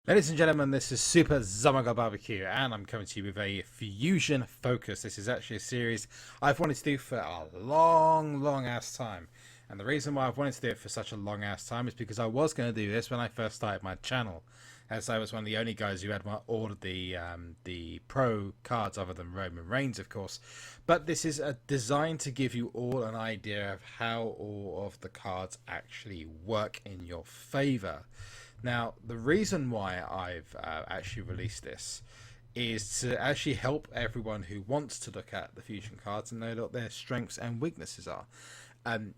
Ladies and gentlemen, this is Super Zamaga Barbecue, and I'm coming to you with a Fusion Focus. This is actually a series I've wanted to do for a long ass time. And the reason why I've wanted to do it for such a long ass time is because I was going to do this when I first started my channel, as I was one of the only guys who had all of the pro cards other than Roman Reigns, of course. But this is designed to give you all an idea of how all of the cards actually work in your favor. Now, the reason why I've actually released this is to actually help everyone who wants to look at the fusion cards and know what their strengths and weaknesses are, and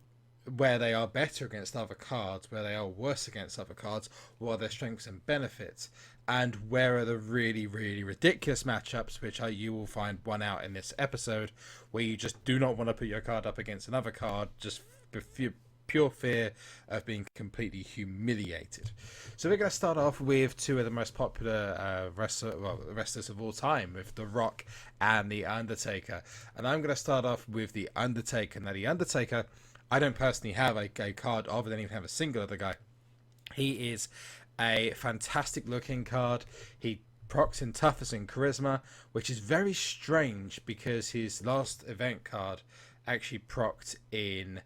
where they are better against other cards, where they are worse against other cards, what are their strengths and benefits, and where are the really ridiculous matchups, which you will find one out in this episode, where you just do not want to put your card up against another card, just pure fear of being completely humiliated. So we're going to start off with two of the most popular wrestlers of all time, with The Rock and The Undertaker. And I'm going to start off with The Undertaker. Now, The Undertaker, I don't personally have a card of, I don't even have a single other guy. He is a fantastic looking card. He procs in toughness and charisma, which is very strange because his last event card actually procced in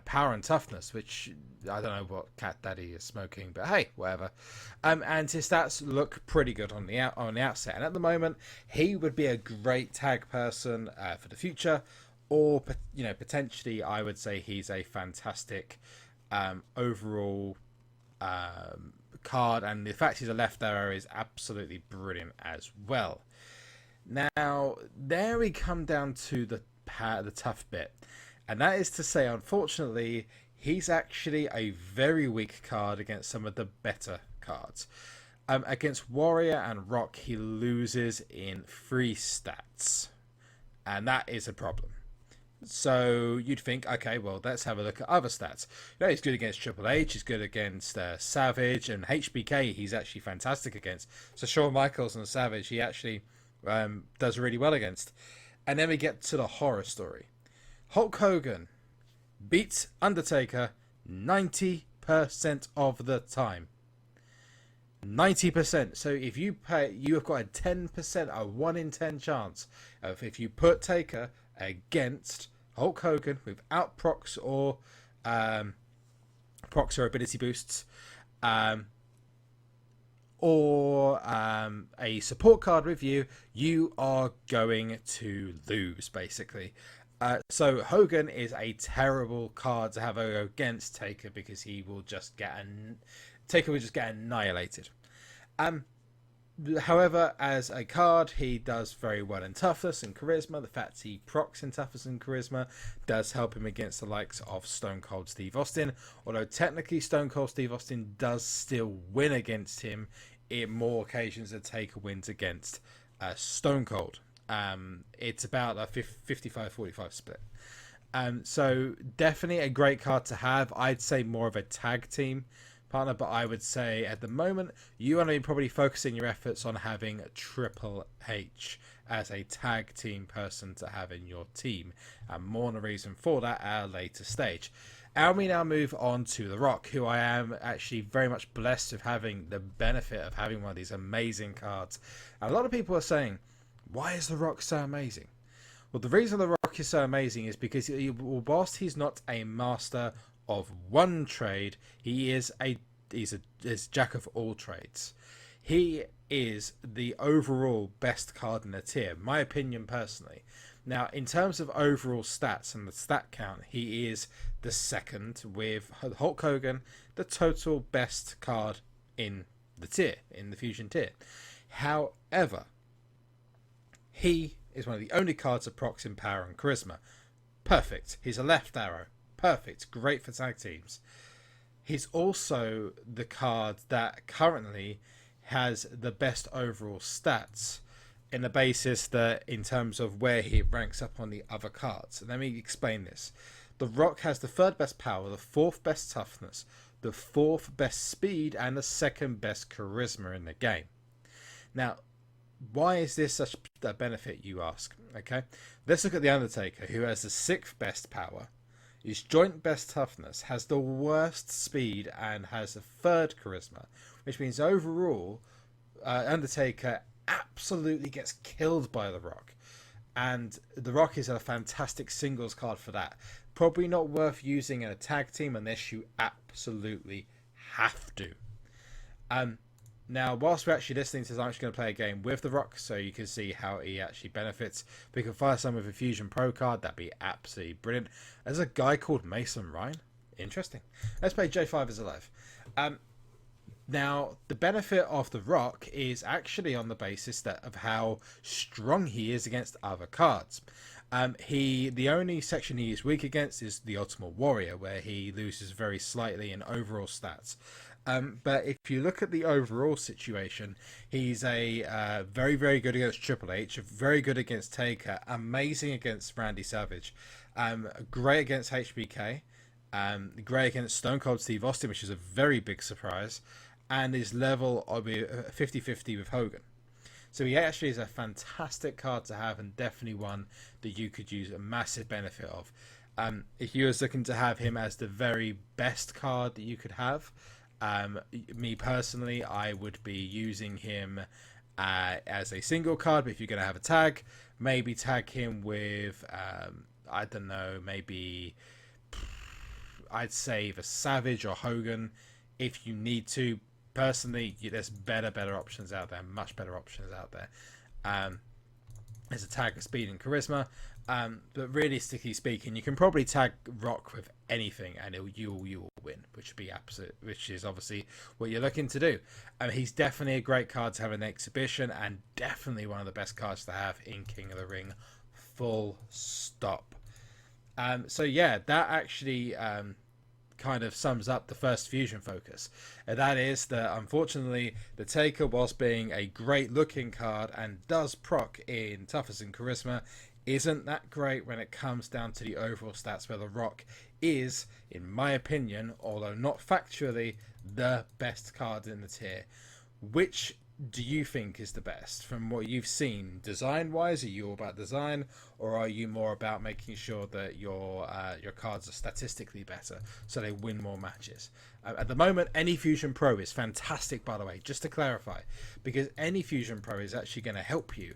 power and toughness, which I don't know what cat daddy is smoking, but hey, whatever. And his stats look pretty good on the outset, and at the moment he would be a great tag person for the future, or potentially I would say he's a fantastic overall card, and the fact he's a left arrow is absolutely brilliant as well. Now there we come down to the tough bit, and that is to say, unfortunately, he's actually a very weak card against some of the better cards. Against Warrior and Rock, he loses in 3 stats, and that is a problem. So you'd think, okay, well, let's have a look at other stats. He's good against Triple H, he's good against Savage, and HBK he's actually fantastic against. So Shawn Michaels and Savage he actually does really well against. And then we get to the horror story. Hulk Hogan beats Undertaker 90% of the time. 90%. So if you have got a 10%, a 1 in 10 chance of, if you put Taker against Hulk Hogan without procs or ability boosts, or a support card with you, you are going to lose, basically. So Hogan is a terrible card to have against Taker because he will just Taker will just get annihilated. However, as a card, he does very well in toughness and charisma. The fact he procs in toughness and charisma does help him against the likes of Stone Cold Steve Austin. Although technically Stone Cold Steve Austin does still win against him in more occasions than Taker wins against Stone Cold. It's about a 55-45 split. So definitely a great card to have. I'd say more of a tag team partner, but I would say at the moment you want to be probably focusing your efforts on having Triple H as a tag team person to have in your team, and more on the reason for that at a later stage. And we now move on to The Rock, who I am actually very much blessed with having the benefit of having one of these amazing cards. And a lot of people are saying, why is The Rock so amazing? Well, the reason The Rock is so amazing is because whilst he's not a master of one trade, he's a jack of all trades. He is the overall best card in the tier, my opinion personally. Now, in terms of overall stats and the stat count, he is the second, with Hulk Hogan the total best card in the tier, in the Fusion tier. However, he is one of the only cards that procs in power and charisma. Perfect. He's a left arrow. Perfect. Great for tag teams. He's also the card that currently has the best overall stats in the basis that in terms of where he ranks up on the other cards. Let me explain this. The Rock has the 3rd best power, the 4th best toughness, the 4th best speed, and the 2nd best charisma in the game. Now, why is this such a benefit, you ask? Okay, let's look at The Undertaker, who has the 6th best power. is joint best toughness, has the worst speed, and has the third charisma, which means overall, Undertaker absolutely gets killed by The Rock. And The Rock is a fantastic singles card for that. Probably not worth using in a tag team unless you absolutely have to. Now, whilst we're actually listening to this, I'm actually going to play a game with The Rock so you can see how he actually benefits. We can fire some with a Fusion Pro card. That'd be absolutely brilliant. There's a guy called Mason Ryan. Interesting. Let's play J5 is Alive. Now, the benefit of The Rock is actually on the basis of how strong he is against other cards. The only section he is weak against is the Ultimate Warrior, where he loses very slightly in overall stats. But if you look at the overall situation, he's a very, very good against Triple H, very good against Taker, amazing against Randy Savage, great against HBK, great against Stone Cold Steve Austin, which is a very big surprise, and his level of 50-50 with Hogan. So he actually is a fantastic card to have, and definitely one that you could use a massive benefit of. If you was looking to have him as the very best card that you could have, me personally, I would be using him as a single card. But if you're going to have a tag, maybe tag him with, I don't know, maybe I'd say the Savage or Hogan if you need to. Personally, there's better options out there, much better options out there. There's a tag of speed and charisma, but realistically speaking, you can probably tag Rock with anything, and you will win, which is obviously what you're looking to do. He's definitely a great card to have in the exhibition, and definitely one of the best cards to have in King of the Ring. Full stop. So yeah, that actually kind of sums up the first Fusion focus, and that is that unfortunately the Taker, whilst being a great looking card and does proc in toughness and charisma, isn't that great when it comes down to the overall stats, where The Rock is, in my opinion, although not factually, the best card in the tier. Which do you think is the best from what you've seen design wise? Are you all about design, or are you more about making sure that your cards are statistically better so they win more matches? At the moment, any Fusion Pro is fantastic, by the way, just to clarify, because any Fusion Pro is actually going to help you,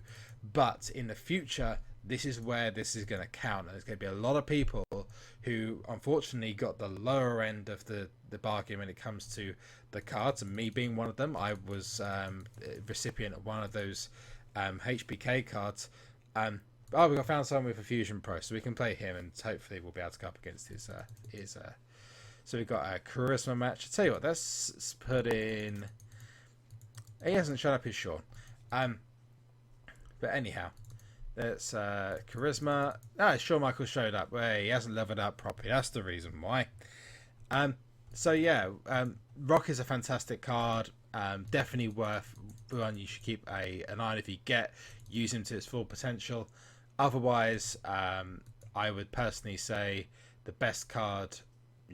but in the future this is where this is going to count, and there's going to be a lot of people who unfortunately got the lower end of the bargain when it comes to the cards, and me being one of them. I was recipient of one of those HBK cards. We found someone with a Fusion Pro, so we can play him, and hopefully we'll be able to go up against his so we've got a charisma match. I'll tell you what, let's put in, he hasn't shown up his Sean, but anyhow, that's charisma. Shawn Michaels showed up. Well, he hasn't leveled up properly. That's the reason why. So yeah, Rock is a fantastic card. Definitely worth one you should keep an eye on if you use him to its full potential. Otherwise, I would personally say the best card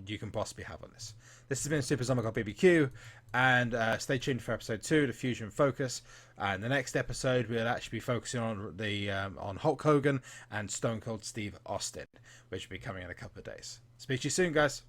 you can possibly have on this. This has been Super Zombie God BBQ, and stay tuned for episode 2, the Fusion Focus. And the next episode we'll actually be focusing on the on Hulk Hogan and Stone Cold Steve Austin, which will be coming in a couple of days. Speak to you soon, guys.